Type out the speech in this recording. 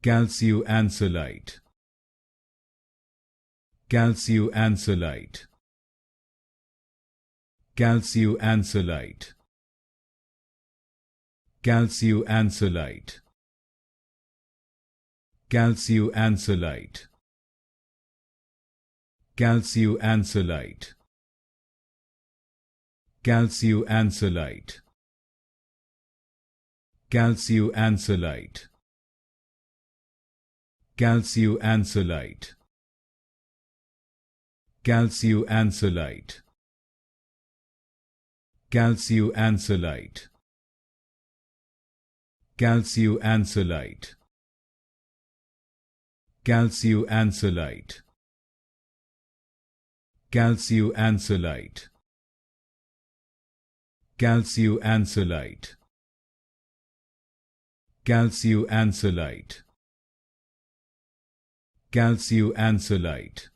Calcioancylite. Calcioancylite. Calcioancylite. Calcioancylite. Calcioancylite. Calcioancylite. Calcioancylite. Calcioancylite. Calcioancylite. Calcioancylite. Calcioancylite. Calcioancylite. Calcioancylite. Calcioancylite. Calcioancylite. Calcioancylite. Calcioancylite.